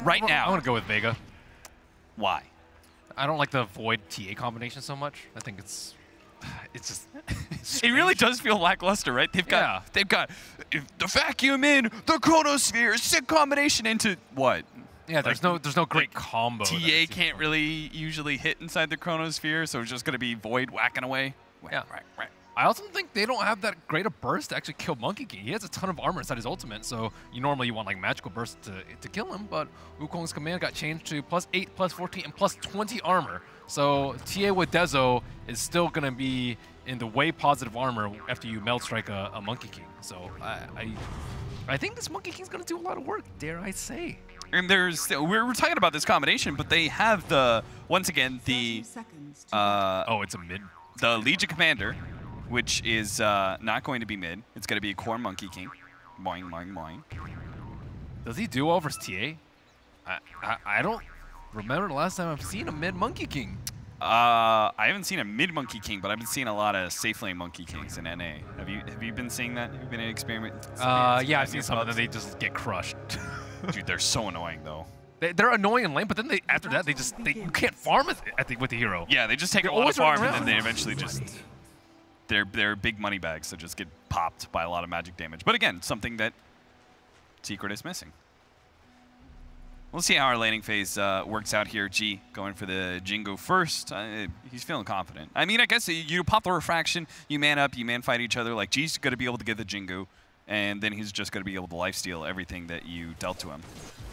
right now. I want to go with Vega. Why? I don't like the Void TA combination so much. I think it's just it really does feel lackluster, right? They've got the vacuum in the chronosphere, sick combination into what? Yeah, there's no great combo. TA can't really usually hit inside the chronosphere, so it's just gonna be Void whacking away. Yeah. Right. I also think they don't have that great a burst to actually kill Monkey King. He has a ton of armor inside his ultimate, so you normally want like magical burst to kill him, but Wukong's command got changed to +8, +14, and +20 armor. So TA with Dezo is still gonna be in the way positive armor after you melt strike a Monkey King. So I think this Monkey King's gonna do a lot of work, dare I say. And we're talking about this combination, but they have once again the it's a mid. The Legion Commander, which is not going to be mid. It's going to be a core Monkey King. Boing, boing, boing. Does he do well versus TA? I don't remember the last time I've seen a mid Monkey King. I haven't seen a mid Monkey King, but I've been seeing a lot of safe lane Monkey Kings in NA. Have you been seeing that? Have you been experimenting? Yeah, I've seen some of them. They just get crushed. Dude, they're so annoying though. They're annoying in lane, but then after that you can't farm with the hero. Yeah, they just take a lot of farm and then they eventually just they're big money bags that just get popped by a lot of magic damage. But again, something that Secret is missing. We'll see how our laning phase works out here. G going for the Jingu first. He's feeling confident. I mean, I guess you pop the refraction, you man up, you man fight each other. Like G's going to be able to get the Jingu, and then he's just going to be able to lifesteal everything that you dealt to him.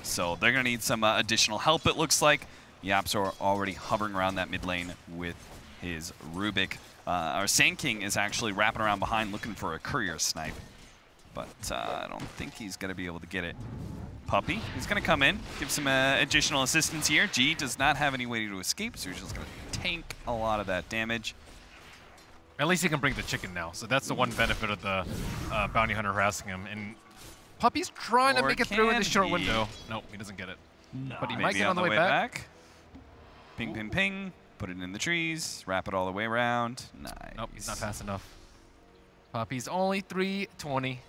So they're going to need some additional help, it looks like. Yaps are already hovering around that mid lane with his Rubik. Our Sand King is actually wrapping around behind looking for a courier snipe. But I don't think he's going to be able to get it. Puppy is going to come in, give some additional assistance here. G does not have any way to escape, so he's just going to tank a lot of that damage. At least he can bring the chicken now, so that's the one benefit of the bounty hunter harassing him. And Puppy's trying to make it through in this short window. Nope, he doesn't get it. No. But he might get on the way back. Ping, ping, ping. Put it in the trees. Wrap it all the way around. Nice. Nope, he's not fast enough. Puppy's only 320.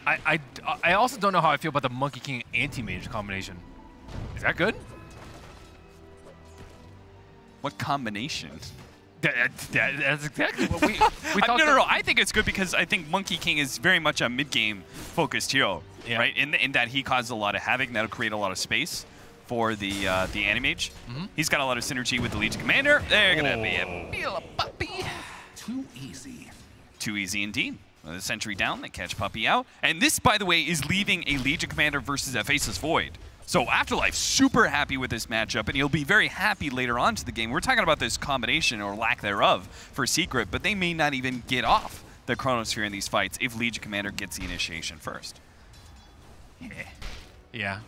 I also don't know how I feel about the Monkey King anti-mage combination. Is that good? What combination? That's exactly what we talked No. I think it's good because I think Monkey King is very much a mid-game focused hero, right? In that he causes a lot of havoc, and that'll create a lot of space for the anti-mage. He's got a lot of synergy with the Legion Commander. They're gonna be a puppy. Too easy. Too easy indeed. The sentry down, they catch Puppy out. And this, by the way, is leaving a Legion Commander versus a Faceless Void. So Afterlife super happy with this matchup, and he'll be very happy later on to the game. We're talking about this combination, or lack thereof, for Secret, but they may not even get off the Chronosphere in these fights if Legion Commander gets the initiation first. Yeah.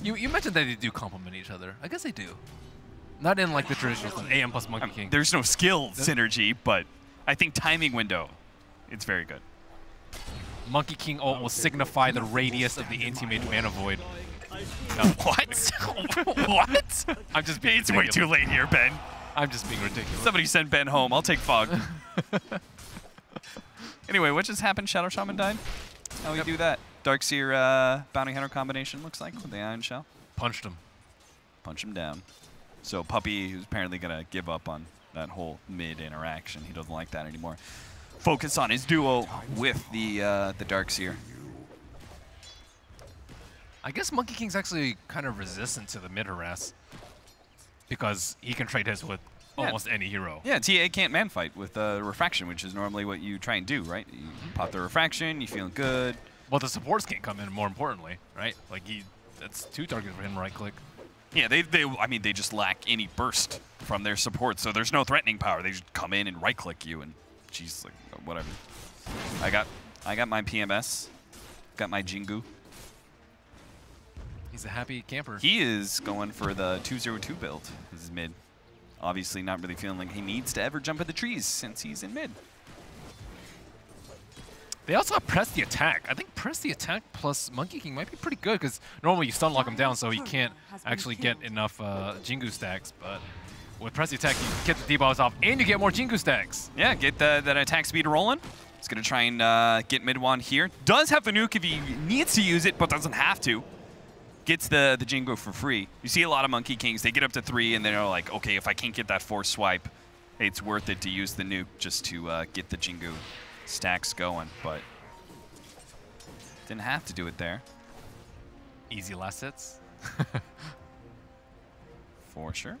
You mentioned that they do complement each other. I guess they do. Not in like the traditional AM plus Monkey King. There's no skill synergy, but I think timing window, it's very good. Monkey King ult will signify the radius of the anti-mage mana void. No. What? What? I'm just being It's way too late here, Ben. I'm just being ridiculous. Somebody send Ben home. I'll take Fog. Anyway, what just happened? Shadow Shaman died? How do we do that? Darkseer Bounty Hunter combination looks like with the Iron Shell. Punched him. Punch him down. So Puppy, who's apparently going to give up on that whole mid interaction. He doesn't like that anymore. Focus on his duo with the Darkseer. I guess Monkey King's actually kind of resistant to the mid harass because he can trade his with almost any hero. Yeah, TA can't man fight with refraction, which is normally what you try and do, right? You pop the refraction, you feeling good. Well, the supports can't come in, more importantly, right? Like that's 2 targets for him right click. Yeah, I mean, they just lack any burst from their support, so there's no threatening power. They just come in and right click you, and geez, like whatever. I got my PMS, got my Jingu. He's a happy camper. He is going for the 202 build. This is mid. Obviously not really feeling like he needs to ever jump at the trees since he's in mid. They also have Press the Attack. I think Press the Attack plus Monkey King might be pretty good because normally you stun lock him down so he can't actually get enough Jingu stacks. But with Press the Attack, you get the debuffs off and you get more Jingu stacks. Yeah, get that attack speed rolling. He's going to try and get mid-one here. Does have the nuke if he needs to use it, but doesn't have to. Gets the Jingu for free. You see a lot of Monkey Kings, they get up to 3, and they're like, okay, if I can't get that 4th swipe, it's worth it to use the nuke just to get the Jingu stacks going, but didn't have to do it there. Easy last hits. For sure.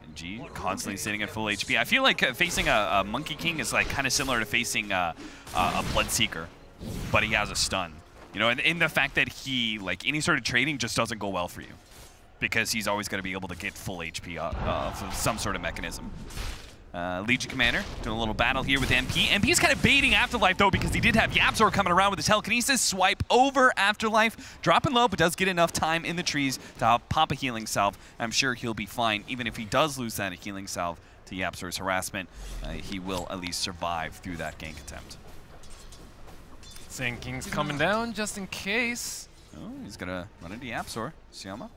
And G constantly sitting at full HP. I feel like facing a Monkey King is like kind of similar to facing a Bloodseeker, but he has a stun. You know, and in the fact that he, like, any sort of trading just doesn't go well for you because he's always going to be able to get full HP off of some sort of mechanism. Legion Commander doing a little battle here with MP. MP's kind of baiting Afterlife, though, because he did have Yapzor coming around with his telekinesis. Swipe over Afterlife, dropping low, but does get enough time in the trees to pop a healing salve. I'm sure he'll be fine, even if he does lose that healing salve to Yapzor's harassment. He will at least survive through that gank attempt. Sand King's coming down just in case. Oh, he's going to run into Yapzor. Sioma,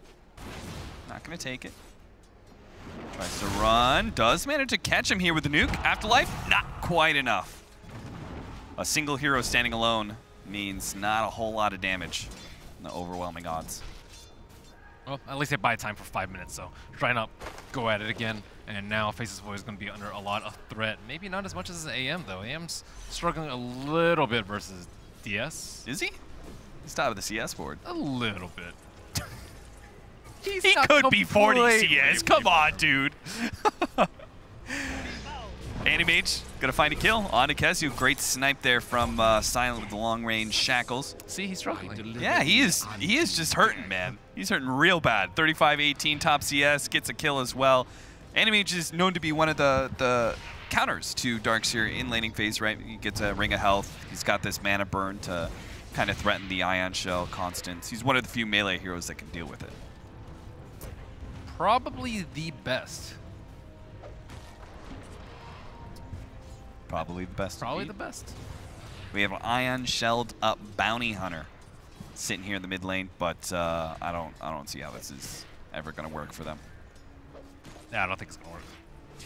not going to take it. Tries to run, does manage to catch him here with the nuke. Afterlife, not quite enough. A single hero standing alone means not a whole lot of damage in the overwhelming odds. Well, at least they buy time for 5 minutes, so trying to go at it again. And now Faceless Void is going to be under a lot of threat. Maybe not as much as AM, though. AM's struggling a little bit versus DS. Is he? He's top of the CS board. A little bit. He could be 40 CS. Come on, dude. Animage gonna find a kill on Ikesu. Great snipe there from Silent with the long-range shackles. See, he's struggling. Yeah, he is just hurting, man. He's hurting real bad. 35-18 top CS, gets a kill as well. Animage is known to be one of the counters to Darkseer in laning phase, right? He gets a ring of health. He's got this mana burn to kind of threaten the Ion Shell constants. He's one of the few melee heroes that can deal with it. Probably the best. Probably the best. Probably indeed. the best. We have an Ion Shelled up Bounty Hunter sitting here in the mid lane, but I don't see how this is ever going to work for them. Yeah, I don't think it's going to work.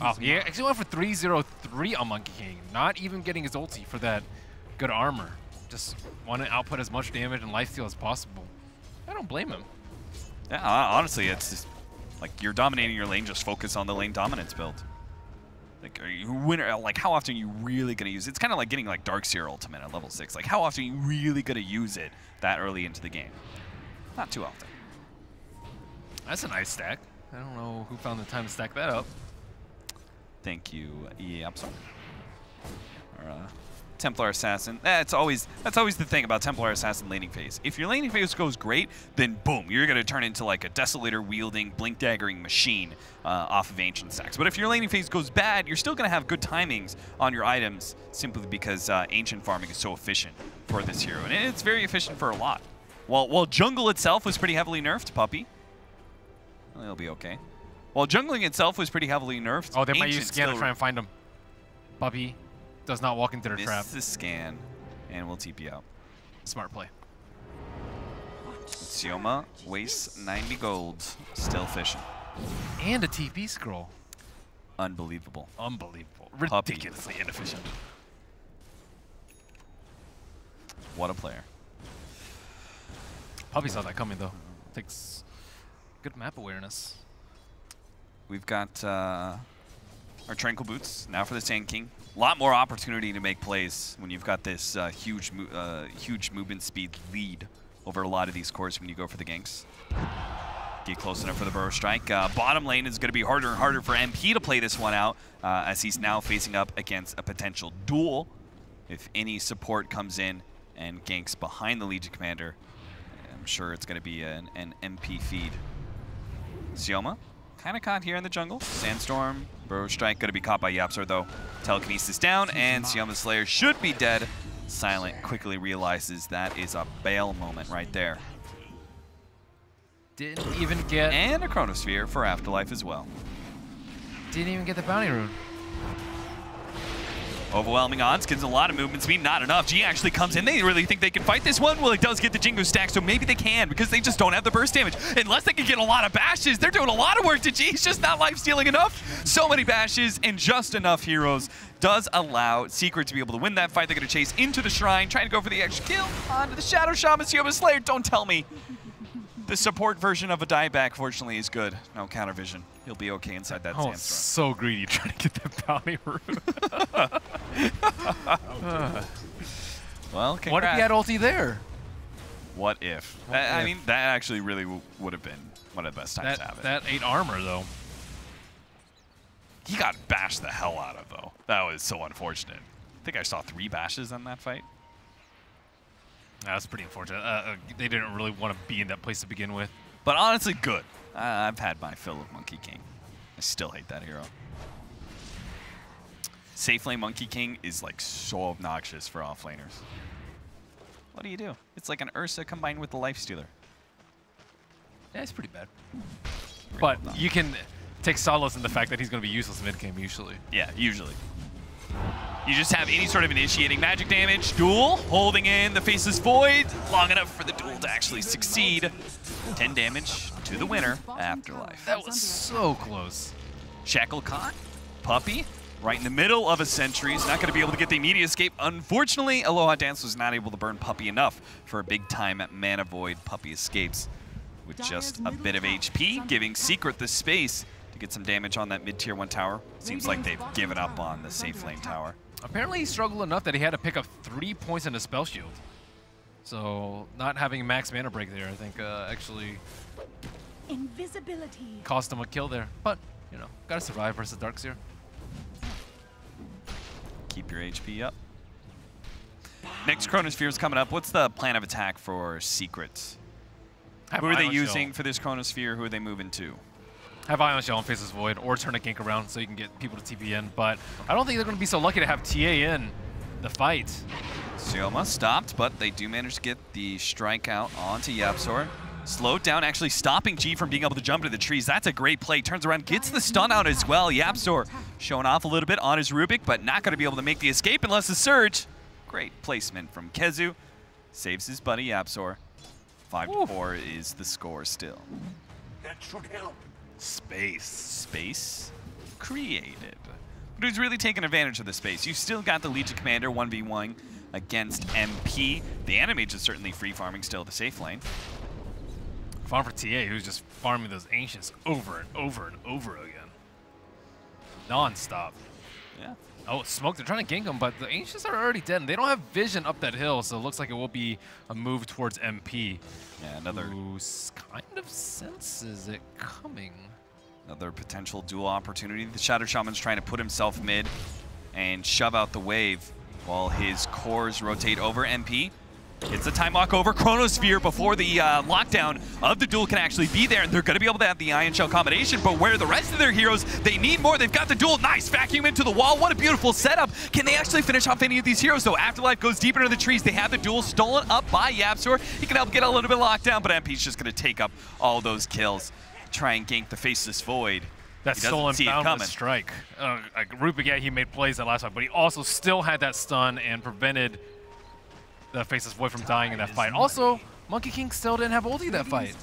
Oh, he actually went for 303 on Monkey King, not even getting his ulti for that good armor. Just want to output as much damage and lifesteal as possible. I don't blame him. Yeah, honestly, it's just like you're dominating your lane, just focus on the lane dominance build. Like, are you winner? Like, how often are you really going to use it? It's kind of like getting like Darkseer Ultimate at level 6. Like, how often are you really going to use it that early into the game? Not too often. That's a nice stack. I don't know who found the time to stack that up. Thank you, Yapzor. Templar Assassin. That's always the thing about Templar Assassin laning phase. If your laning phase goes great, then boom, you're going to turn into like a Desolator wielding, blink daggering machine off of Ancient stacks. But if your laning phase goes bad, you're still going to have good timings on your items simply because Ancient farming is so efficient for this hero. And it's very efficient for a lot. While jungle itself was pretty heavily nerfed, Puppy. Well, it'll be okay. While jungling itself was pretty heavily nerfed. Oh, they might use scan to try and find him. Puppy does not walk into their trap. This is scan, and we'll TP out. Smart play. Sioma wastes 90 gold, still fishing. And a TP scroll. Unbelievable. Unbelievable. Puppy. Ridiculously inefficient. What a player. Puppy saw that coming, though. Takes good map awareness. We've got our Tranquil Boots now for the Sand King. A lot more opportunity to make plays when you've got this huge movement speed lead over a lot of these cores when you go for the ganks. Get close enough for the Burrow Strike. Bottom lane is going to be harder and harder for MP to play this one out as he's now facing up against a potential duel. If any support comes in and ganks behind the Legion Commander, I'm sure it's going to be an MP feed. Sioma, kind of caught here in the jungle. Sandstorm, Burrow Strike, going to be caught by Yapzor though. Telekinesis down, and Sioma's Slayer should be dead. Silent quickly realizes that is a bail moment right there. Didn't even get... And a Chronosphere for Afterlife as well. Didn't even get the bounty rune. Overwhelming odds, gives a lot of movement speed, not enough. G actually comes in. They really think they can fight this one. Well, it does get the Jingu stack, so maybe they can because they just don't have the burst damage. Unless they can get a lot of bashes, they're doing a lot of work to G. He's just not life-stealing enough. So many bashes and just enough heroes does allow Secret to be able to win that fight. They're going to chase into the Shrine, trying to go for the extra kill onto the Shadow Shaman. Human Slayer, don't tell me. The support version of a dieback, fortunately, is good. No counter vision. He'll be okay inside that sandstorm. So greedy trying to get that bounty room. Well, congrats. What if he had ulti there? What if? I mean, that actually really would have been one of the best times to have it. That 8 armor, though. He got bashed the hell out of, though. That was so unfortunate. I think I saw 3 bashes on that fight. That's pretty unfortunate. They didn't really want to be in that place to begin with. But honestly, good. I've had my fill of Monkey King. I still hate that hero. Safe lane Monkey King is like so obnoxious for offlaners. What do? It's like an Ursa combined with the Lifestealer. Yeah, it's pretty bad. But you can take solace in the fact that he's going to be useless mid-game usually. Yeah, usually. You just have any sort of initiating magic damage. Duel, holding in the Faceless Void long enough for the duel to actually succeed. 10 damage to the winner, Afterlife. That was so close. Shackle caught. Puppey, right in the middle of a sentry. He's not going to be able to get the immediate escape. Unfortunately, Aloha Dance was not able to burn Puppey enough for a big time at Mana Void. Puppey escapes with just a bit of HP, giving Secret the space to get some damage on that mid-tier 1 tower. Seems like they've given up on the safe lane tower. Apparently he struggled enough that he had to pick up 3 points in his spell shield. So not having max mana break there, I think actually invisibility cost him a kill there. But, you know, gotta survive versus Darkseer. Keep your HP up. Next Chronosphere is coming up. What's the plan of attack for Secret? Who are they using for this Chronosphere? Who are they moving to? Have Ion Shell and Faceless Void, or turn a gank around so you can get people to TP in. But I don't think they're going to be so lucky to have TA in the fight. Sioma stopped, but they do manage to get the strike out onto YapzOr. Slowed down, actually stopping G from being able to jump into the trees. That's a great play. Turns around, gets the stun out as well. YapzOr showing off a little bit on his Rubik, but not going to be able to make the escape unless the Surge. Great placement from Kezu. Saves his buddy YapzOr. 5-4 is the score still. That should help. Space created. But who's really taking advantage of the space? You've still got the Legion Commander 1v1 against MP. The Animage is certainly free farming still the safe lane. Farm for TA, who's just farming those Ancients over and over and over again. Non-stop. Yeah. Oh, Smoke, they're trying to gank him, but the Ancients are already dead, and they don't have vision up that hill, so it looks like it will be a move towards MP. Yeah, another... Who kind of senses it coming. Another potential duel opportunity. The Shadow Shaman's trying to put himself mid and shove out the wave while his cores rotate over MP. Gets the time walk over Chronosphere before the lockdown of the duel can actually be there, and they're going to be able to have the Ion Shell combination, but where are the rest of their heroes? They need more. They've got the duel. Nice vacuum into the wall. What a beautiful setup. Can they actually finish off any of these heroes, though? Afterlife goes deep into the trees. They have the duel stolen up by YapzOr. He can help get a little bit locked down, but MP's just going to take up all those kills. Try and gank the Faceless Void. That stolen boundless strike. Like Rubik, yeah, he made plays that last time, but he also still had that stun and prevented the Faceless Void from dying in that fight. Also, Monkey King still didn't have ulti that fight.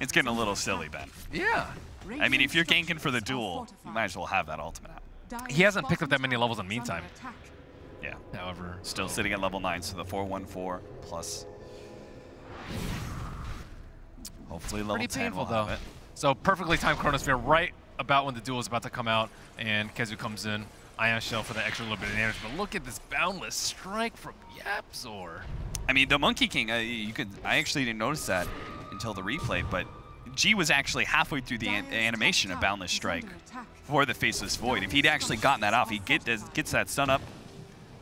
It's getting a little silly, Ben. Yeah. I mean, if you're ganking for the duel, you might as well have that ultimate out. He hasn't picked up that many levels in the meantime. Yeah. However, still sitting at level 9, so the 414 plus. Hopefully level pretty 10 painful, will though. have it. So perfectly timed Chronosphere right about when the duel is about to come out, and Kezu comes in. Ion Shell for the extra little bit of damage, but look at this boundless strike from YapzOr. I mean, the Monkey King, I actually didn't notice that until the replay, but G was actually halfway through the animation of Boundless Strike for the Faceless Void. If he'd actually gotten that off, he gets that stun up,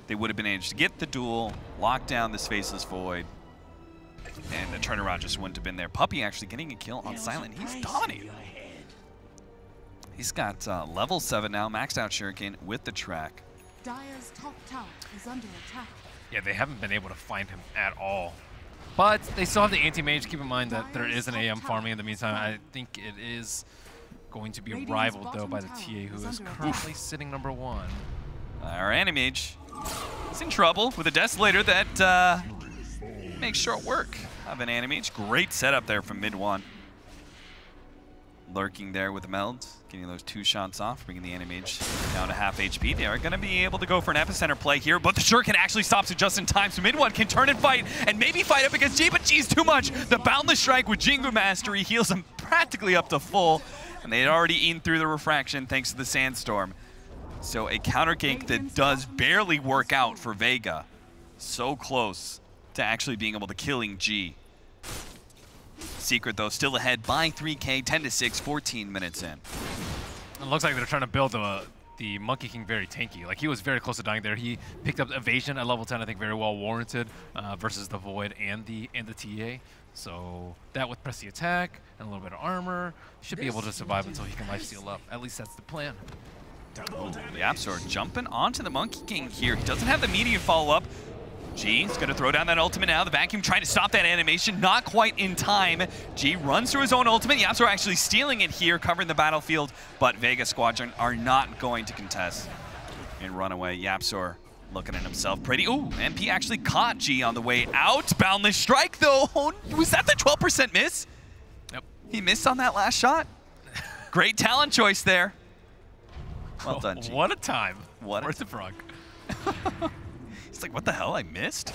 they would have been able to get the duel, lock down this Faceless Void, and the turnaround just wouldn't have been there. Puppey actually getting a kill on Silent. He's dominating. He's got level 7 now, maxed out Shuriken with the track. Dire's top tower is under attack. Yeah, they haven't been able to find him at all. But they still have the anti-mage. Keep in mind that there is an AM farming in the meantime. I think it is going to be rivaled, though, by the TA, who is currently sitting number 1. Our anti-mage He's in trouble with a Desolator that makes short work of an Animage. Great setup there from mid one. Lurking there with the meld, getting those 2 shots off, bringing the Animage down to half HP. They are going to be able to go for an epicenter play here, but the Shuriken actually stops it just in time, so mid one can turn and fight, and maybe fight up against G, but G's too much. The Boundless Strike with Jingu Mastery heals him practically up to full, and they had already eaten through the Refraction thanks to the Sandstorm. So a counter gank that does barely work out for Vega. So close to actually being able to killing G. Secret, though, still ahead by 3K, 10-6, 14 minutes in. It looks like they're trying to build the Monkey King very tanky. Like, he was very close to dying there. He picked up evasion at level 10, I think very well warranted, versus the Void and the TA. So that with press the attack and a little bit of armor, he should be able to survive until he can lifesteal up. At least that's the plan. Yapzor jumping onto the Monkey King here. He doesn't have the immediate follow-up. G is going to throw down that ultimate now. The Vacuum trying to stop that animation, not quite in time. G runs through his own ultimate. Yapzor actually stealing it here, covering the battlefield, but Vega Squadron are not going to contest and run away. Yapzor looking at himself pretty. Ooh, MP actually caught G on the way out. Boundless Strike, though. Oh, was that the 12% miss? Yep. He missed on that last shot. Great talent choice there. Well done, G. What a time. Where's the frog? He's like, what the hell? I missed?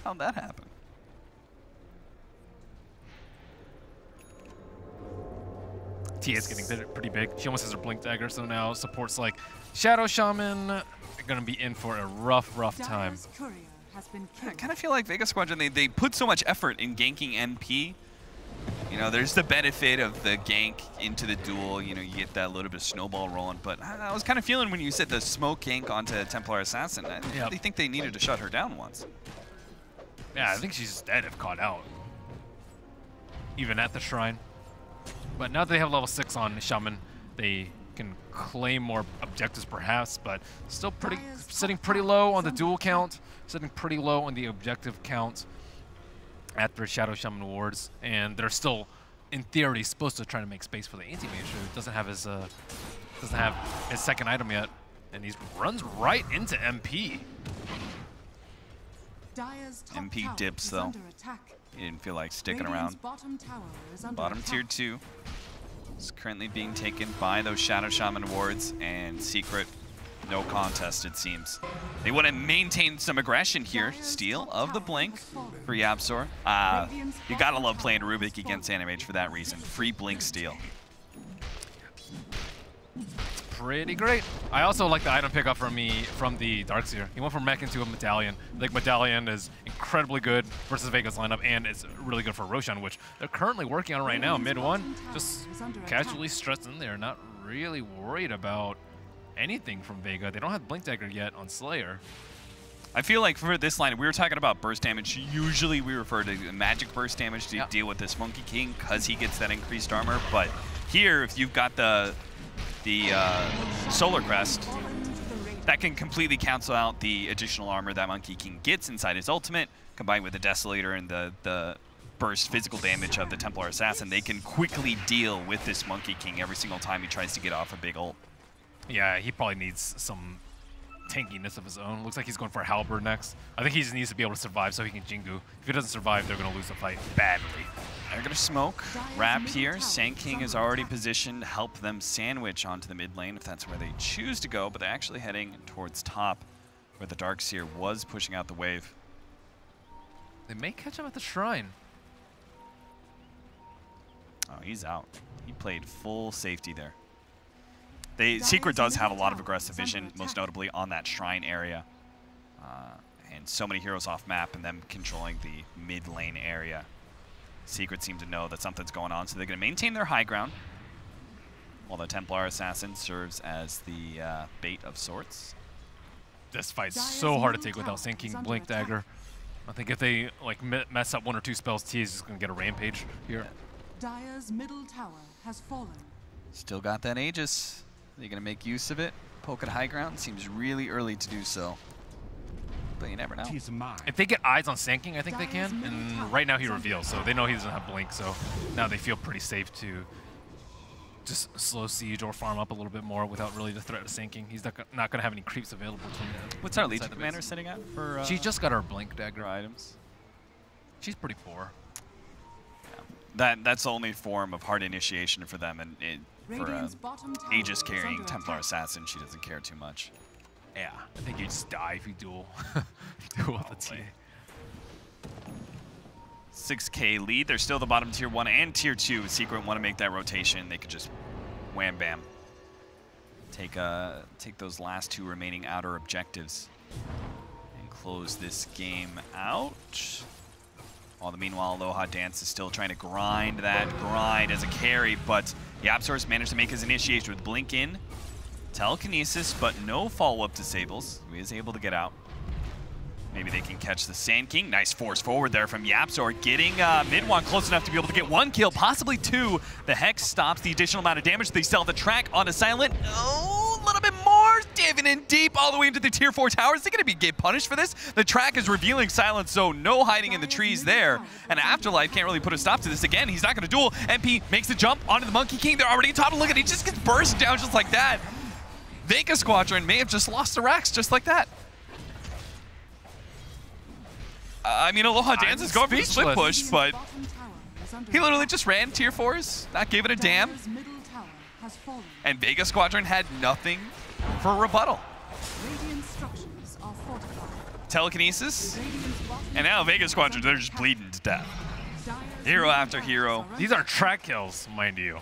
How'd that happen? TA's getting pretty big. She almost has her Blink Dagger, so now supports like Shadow Shaman are going to be in for a rough time. I kind of feel like Vega Squadron, they put so much effort in ganking NP. You know, there's the benefit of the gank into the duel. You know, you get that little bit of snowball rolling. But I was kind of feeling when you said the smoke gank onto Templar Assassin, I really think they needed to shut her down once. Yeah, I think she's dead if caught out. Even at the Shrine. But now that they have level 6 on Shaman, they can claim more objectives perhaps, but still sitting pretty low on the duel count, sitting pretty low on the objective count after Shadow Shaman wards, and they're still, in theory, supposed to try to make space for the anti-mage who doesn't have his second item yet, and he runs right into MP. MP dips though. He didn't feel like sticking around. Bottom tier 2 is currently being taken by those Shadow Shaman wards, and Secret, no contest it seems. They want to maintain some aggression here. Steal of the Blink for Yapzor. You gotta love playing Rubik against Animage for that reason. Free Blink steal. Pretty great. I also like the item pickup from the Darkseer. He went from mech into a Medallion. I think Medallion is incredibly good versus Vega's lineup, and it's really good for Roshan, which they're currently working on right now. Mid one, just casually stressed in there, not really worried about anything from Vega. They don't have Blink Dagger yet on Slayer. I feel like for this line, we were talking about burst damage. Usually we refer to magic burst damage to deal with this Monkey King because he gets that increased armor. But here, if you've got the Solar Crest, that can completely cancel out the additional armor that Monkey King gets inside his ultimate, combined with the Desolator and the burst physical damage of the Templar Assassin. They can quickly deal with this Monkey King every single time he tries to get off a big ult. Yeah, he probably needs some tankiness of his own. Looks like he's going for a Halberd next. I think he just needs to be able to survive so he can Jingu. If he doesn't survive, they're going to lose the fight badly. They're going to smoke. Wrap here. Sand King is already positioned to help them sandwich onto the mid lane if that's where they choose to go, but they're actually heading towards top where the Darkseer was pushing out the wave. They may catch him at the Shrine. Oh, he's out. He played full safety there. Secret does have a lot of aggressive vision, most notably on that Shrine area. And so many heroes off map and them controlling the mid lane area. Secret seem to know that something's going on, so they're going to maintain their high ground while the Templar Assassin serves as the bait of sorts. This fight's so hard to take without sinking Blink Dagger. I think if they like mess up 1 or 2 spells, T is just going to get a rampage here. Dire's middle tower has fallen. Still got that Aegis. They're going to make use of it. Poke at high ground. Seems really early to do so. But you never know. If they get eyes on Sanking, I think they can. And right now he reveals, so they know he doesn't have Blink, so now they feel pretty safe to just slow siege or farm up a little bit more without really the threat of sinking. He's not going to have any creeps available to him. What's our Legion Commander sitting at for? She just got her Blink Dagger items. She's pretty poor. Yeah. That's the only form of hard initiation for them, and for Aegis carrying Templar Assassin, she doesn't care too much. Yeah, I think you just die if you duel with the team. 6K lead. They're still the bottom tier 1 and tier 2. Secret want to make that rotation. They could just wham bam. Take those last 2 remaining outer objectives and close this game out. All the meanwhile, Aloha Dance is still trying to grind as a carry, but YapzOr's managed to make his initiation with Blink in, Telekinesis, but no follow-up disables. He is able to get out. Maybe they can catch the Sand King. Nice force forward there from YapzOr, getting Midwan close enough to be able to get 1 kill, possibly 2. The Hex stops the additional amount of damage. They sell the track onto Silent. Oh, a little bit more. Diving in deep all the way into the tier 4 towers. They're going to get punished for this. The track is revealing Silent, so no hiding in the trees there. And Afterlife can't really put a stop to this. Again, he's not going to duel. MP makes the jump onto the Monkey King. They're already top. Look at it. He just gets burst down just like that. Vega Squadron may have just lost the racks just like that. I mean, Aloha Dance is going for the split push, but he literally just ran tier 4s, not giving a damn. And Vega Squadron had nothing for rebuttal. Telekinesis, and now Vega Squadron, they're just bleeding to death. Hero after hero. These are track kills, mind you.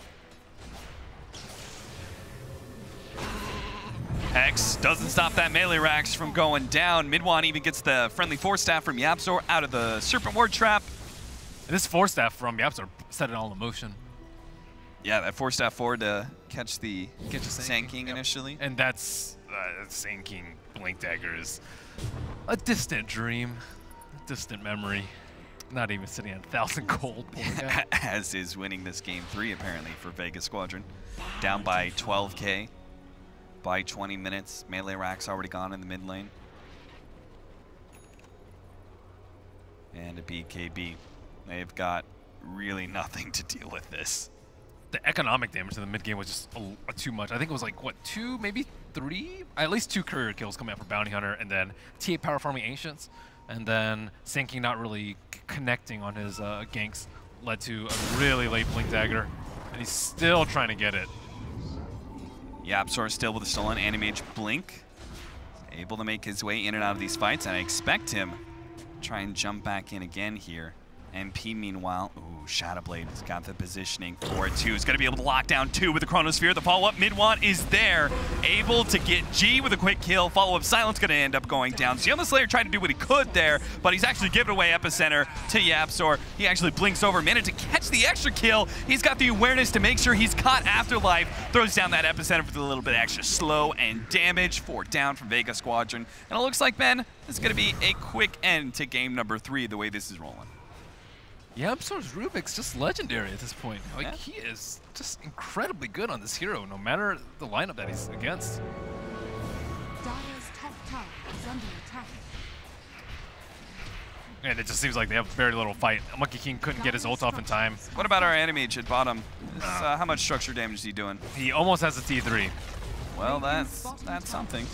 Hex doesn't stop that melee racks from going down. Midwan even gets the friendly Force Staff from YapzOr out of the Serpent Ward trap. And this Force Staff from YapzOr set it all in motion. Yeah, that Force Staff forward to catch the Sand King initially. And that's Sand King Blink Dagger is a distant dream, a distant memory. Not even sitting at 1,000 gold. As is winning this game 3 apparently for Vega Squadron. Down by 12K. By 20 minutes. Melee rack's already gone in the mid lane. And a BKB. They've got really nothing to deal with this. The economic damage in the mid game was just too much. I think it was like, what, 2, maybe 3? At least 2 courier kills coming out for Bounty Hunter, and then TA power farming Ancients, and then Sand King not really connecting on his ganks led to a really late Blink Dagger, and he's still trying to get it. YapzOr still with a stolen Animage Blink. Able to make his way in and out of these fights, and I expect him to try and jump back in again here. MP meanwhile, ooh, Shadowblade has got the positioning for it too. He's gonna be able to lock down 2 with the Chronosphere. The follow-up, Midwan is there, able to get G with a quick kill. Follow-up, Silent's gonna end up going down. Sion the Slayer tried to do what he could there, but he's actually given away Epicenter to YapzOr. He actually blinks over, managed to catch the extra kill. He's got the awareness to make sure he's caught Afterlife. Throws down that Epicenter with a little bit extra slow and damage. 4 down from Vega Squadron. And it looks like, Ben, it's gonna be a quick end to game number 3 the way this is rolling. YapzOr's Rubik's just legendary at this point. Like, yeah. He is just incredibly good on this hero, no matter the lineup that he's against. Dire's top tower is under attack. And it just seems like they have very little fight. Monkey King couldn't get his ult off in time. What about our Animage at bottom? How much structure damage is he doing? He almost has a T3. Well, that's something.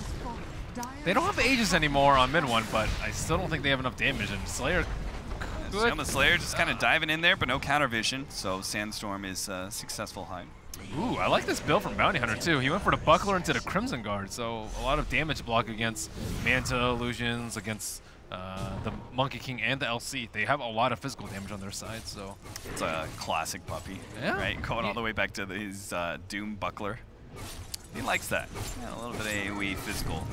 They don't have Aegis anymore on mid one, but I still don't think they have enough damage. And Slayer, Sion the Slayer just kind of diving in there, but no counter vision. So Sandstorm is a successful hide. Ooh, I like this build from Bounty Hunter too. He went for the Buckler into the Crimson Guard, so a lot of damage block against Manta Illusions, against the Monkey King and the LC. They have a lot of physical damage on their side, so. It's a classic puppy, yeah. Right? Going all the way back to his Doom Buckler. He likes that. Yeah, a little bit of AoE physical.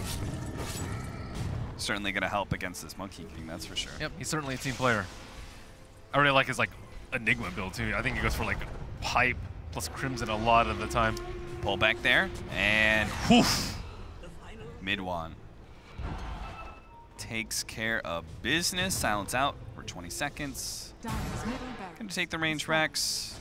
Certainly going to help against this Monkey King, that's for sure. Yep, he's certainly a team player. I really like his like Enigma build too. I think he goes for like Pipe plus Crimson a lot of the time. Pull back there, and whoof! Midwan takes care of business. Silence out for 20 seconds. Gonna take the range racks.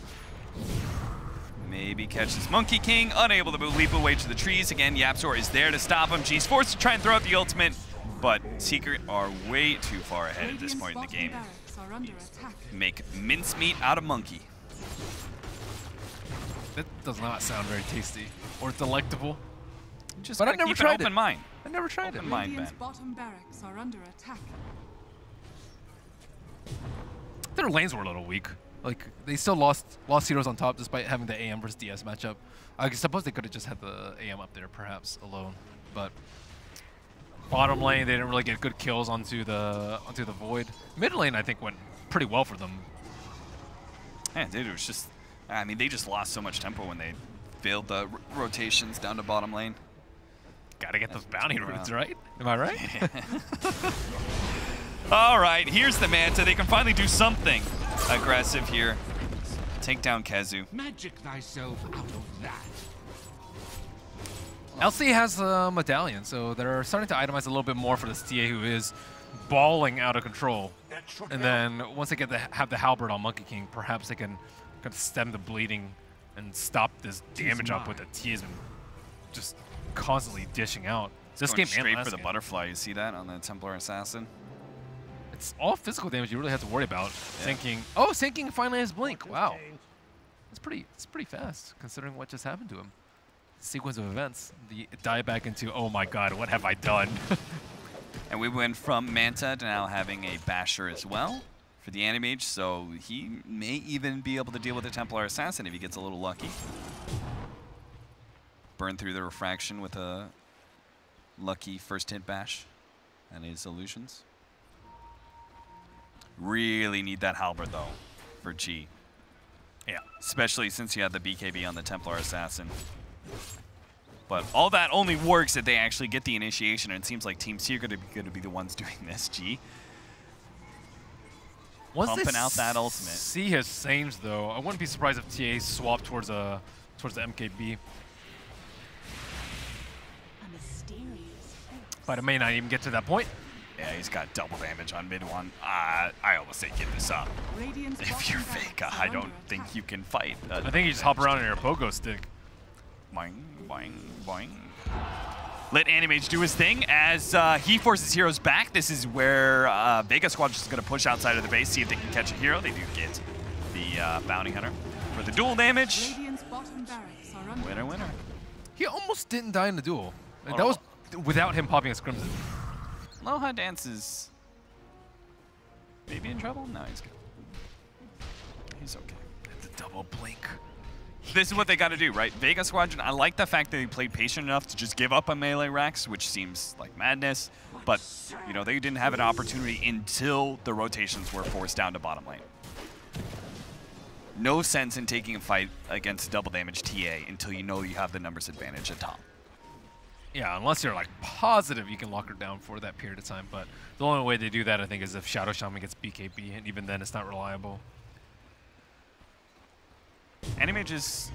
Maybe catch this Monkey King. Unable to leap away to the trees. Again, YapzOr is there to stop him. G's forced to try and throw out the ultimate, but Secret are way too far ahead at this point in the game. Make mincemeat out of Monkey. That does not sound very tasty or delectable. Just But I gotta never keep tried an open it. mind. I never tried Open it. mind, Radiant's Ben. bottom barracks are under attack. Their lanes were a little weak. Like they still lost heroes on top despite having the AM versus DS matchup. I suppose they could have just had the AM up there perhaps alone, but bottom lane they didn't really get good kills onto the void. Mid lane I think went pretty well for them. Yeah, dude, it was just, I mean, they just lost so much tempo when they failed the rotations down to bottom lane. Gotta get those bounty roots, right? Am I right? All right, here's the Manta. They can finally do something aggressive here. Take down Kezu. Magic thyself out of that. LC has a medallion, so they're starting to itemize a little bit more for this TA who is balling out of control. That should And help. then once they have the halberd on Monkey King, perhaps they can kind of stem the bleeding and stop this damage up with the TA has been just constantly dishing out. This Going game and straight last for the game. butterfly. You see that on the Templar Assassin? It's all physical damage you really have to worry about. Sinking. Oh, Sinking finally has Blink. Wow. It's pretty fast considering what just happened to him. Sequence of events. The dive back into, oh my god, what have I done? And we went from Manta to now having a Basher as well for the Animage, so he may even be able to deal with the Templar Assassin if he gets a little lucky. Burn through the refraction with a lucky first hit bash and his illusions. Really need that halberd though for G. Yeah. Especially since you have the BKB on the Templar Assassin. But all that only works if they actually get the initiation, and it seems like Team Secret are going to be the ones doing this, G. Once Pumping they out that ultimate. See his Sange though, I wouldn't be surprised if TA swapped towards the MKB. A mysterious force. But it may not even get to that point. Yeah, he's got double damage on mid one. I almost say give this up. Radiant's If bottom you're barracks Vega, are I under don't think attack. you can fight. I think you just hop around on your pogo stick. Boing, boing, boing. Let Animage do his thing as he forces heroes back. This is where Vega Squadron is going to push outside of the base, see if they can catch a hero. They do get the Bounty Hunter for the dual damage. Radiant's bottom barracks are under Winner, winner. He almost didn't die in the duel. Oh, That was without him popping a Crimson. Loha Dance is maybe in trouble? No, he's good. He's okay. The double blink. This is what they got to do, right? Vega Squadron, I like the fact that they played patient enough to just give up on melee Rex, which seems like madness. But, you know, they didn't have an opportunity until the rotations were forced down to bottom lane. No sense in taking a fight against double damage TA until you know you have the numbers advantage at top. Yeah, unless you're like positive you can lock her down for that period of time. But the only way they do that, I think, is if Shadow Shaman gets BKB, and even then it's not reliable. Animage is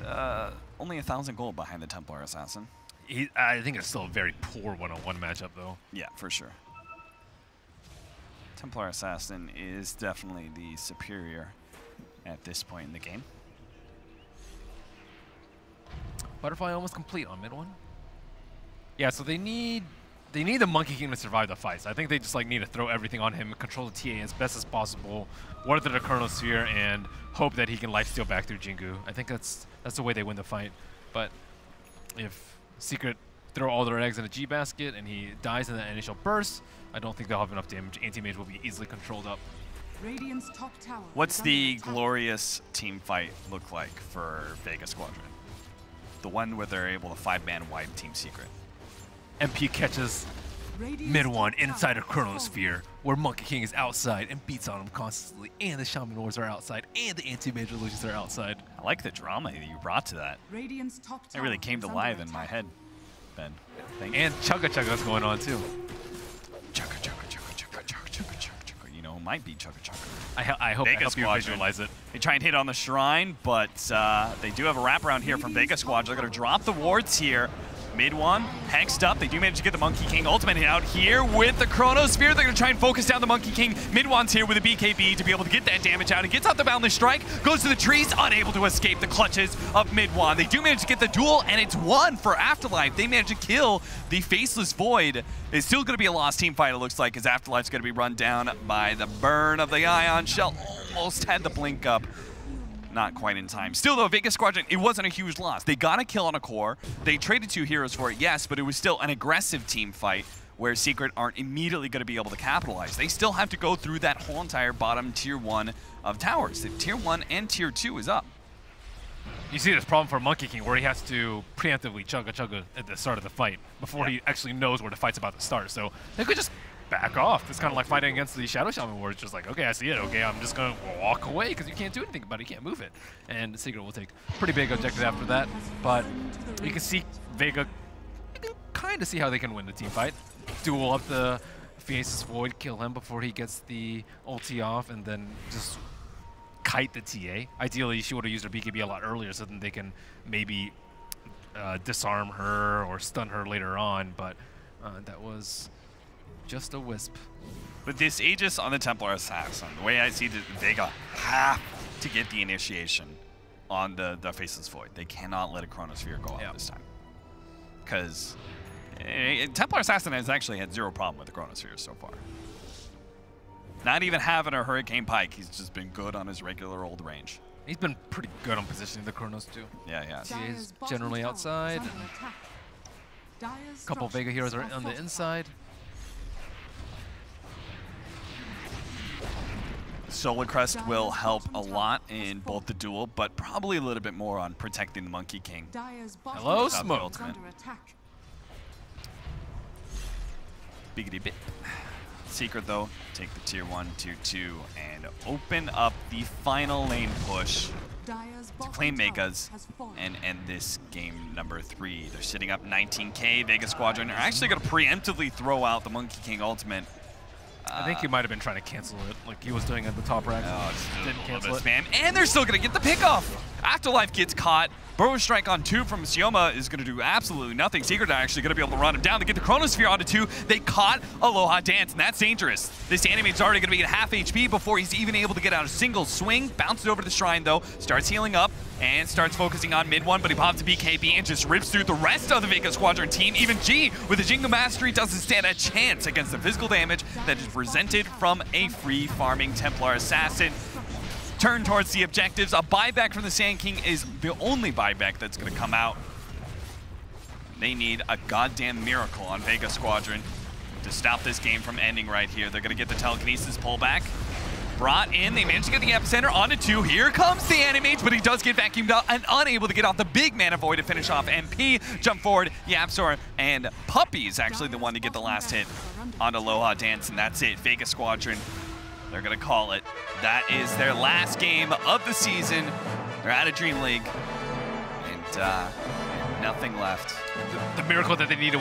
only 1,000 gold behind the Templar Assassin. I think it's still a very poor one-on-one matchup, though. Yeah, for sure. Templar Assassin is definitely the superior at this point in the game. Butterfly almost complete on mid one. Yeah, so they need the Monkey King to survive the fights. I think they just like need to throw everything on him, control the TA as best as possible, weather the Chronosphere, and hope that he can lifesteal back through Jingu. I think that's the way they win the fight. But if Secret throw all their eggs in a G basket and he dies in that initial burst, I don't think they'll have enough damage. Anti-Mage will be easily controlled up. Radiant's top tower. What's is under the attack. glorious team fight look like for Vega Squadron? The one where they're able to 5-man wipe Team Secret. MP catches Radiant's mid one top tower inside a has fallen. Chronosphere, where Monkey King is outside and beats on him constantly, and the Shaman Wars are outside, and the Anti-Mage Illusions are outside. I like the drama that you brought to that. Radiant's top It tower really came is to under life in my attack. head, Ben. Thank you. And Chugga Chugga's going on too. Chugga, chugga, chugga, chugga, chugga, chugga, chugga, chugga. You know, it might be chugga, chugga. I hope Vega I help you Squadron. visualize it. They try and hit on the Shrine, but they do have a wraparound here from Vega Squad. They're going to drop the wards here. Mid one, hexed up. They do manage to get the Monkey King ultimate out here with the Chronosphere. They're going to try and focus down the Monkey King. Mid one's here with a BKB to be able to get that damage out. He gets out the Boundless Strike, goes to the trees, unable to escape the clutches of Mid one. They do manage to get the duel, and it's one for Afterlife. They manage to kill the Faceless Void. It's still going to be a lost team fight, it looks like, as Afterlife's going to be run down by the burn of the Ion Shell. Almost had the blink up. not quite in time. Still though, Vega Squadron, it wasn't a huge loss. They got a kill on a core. They traded 2 heroes for it, yes, but it was still an aggressive team fight where Secret aren't immediately going to be able to capitalize. They still have to go through that whole entire bottom tier 1 of towers. The tier 1 and tier 2 is up. You see this problem for Monkey King where he has to preemptively chugga at the start of the fight before he actually knows where the fight's about to start. So they could just back off. It's kind of like fighting against the Shadow Shaman where it's just like, okay, I see it. Okay, I'm just going to walk away because you can't do anything about it. You can't move it. And Secret will take pretty big objective after that. But you can see Vega, you can kind of see how they can win the team fight. Duel up the Faceless Void, kill him before he gets the ulti off, and then just kite the TA. Ideally, she would have used her BKB a lot earlier so then they can maybe disarm her or stun her later on, but that was just a wisp. With this Aegis on the Templar Assassin, the way I see it, Vega have to get the initiation on the Faceless Void. They cannot let a Chronosphere go off this time. Because Templar Assassin has actually had 0 problem with the Chronosphere so far. Not even having a Hurricane Pike, he's just been good on his regular old range. He's been pretty good on positioning the Chronos too. Yeah. He is generally outside. A couple Vega heroes are on the inside. Solar Crest will help a lot in both the duel, but probably a little bit more on protecting the Monkey King. Hello, Smoke. Biggity bit. Secret though, take the tier 1, tier 2, and open up the final lane push to claim Megas and end this game number 3. They're sitting up 19k. Vega Squadron are actually going to preemptively throw out the Monkey King ultimate. I think he might have been trying to cancel it, like he was doing at the top rack. Didn't cancel it. Spam, and they're still going to get the pick off. Afterlife gets caught. Burrow Strike on 2 from Sioma is going to do absolutely nothing. Secret are actually going to be able to run him down to get the Chronosphere onto 2. They caught Aloha Dance, and that's dangerous. This animate's already going to be at half HP before he's even able to get out a single swing. Bounces over to the Shrine, though, starts healing up, and starts focusing on mid 1, but he pops a BKB and just rips through the rest of the Vega Squadron team. Even G, with the Jingle Mastery, doesn't stand a chance against the physical damage that is presented from a free farming Templar Assassin. Turn towards the objectives. A buyback from the Sand King is the only buyback that's going to come out. They need a goddamn miracle on Vega Squadron to stop this game from ending right here. They're going to get the telekinesis pullback. Brought in, they managed to get the epicenter onto 2. Here comes the Animage, but he does get vacuumed out and unable to get off the big Mana Void to finish off MP. Jump forward, Yapsor, and Puppy is actually the one to get the last hit on Aloha Dance, and that's it. Vega Squadron, they're going to call it. That is their last game of the season. They're out of DreamLeague, and nothing left. The miracle that they need to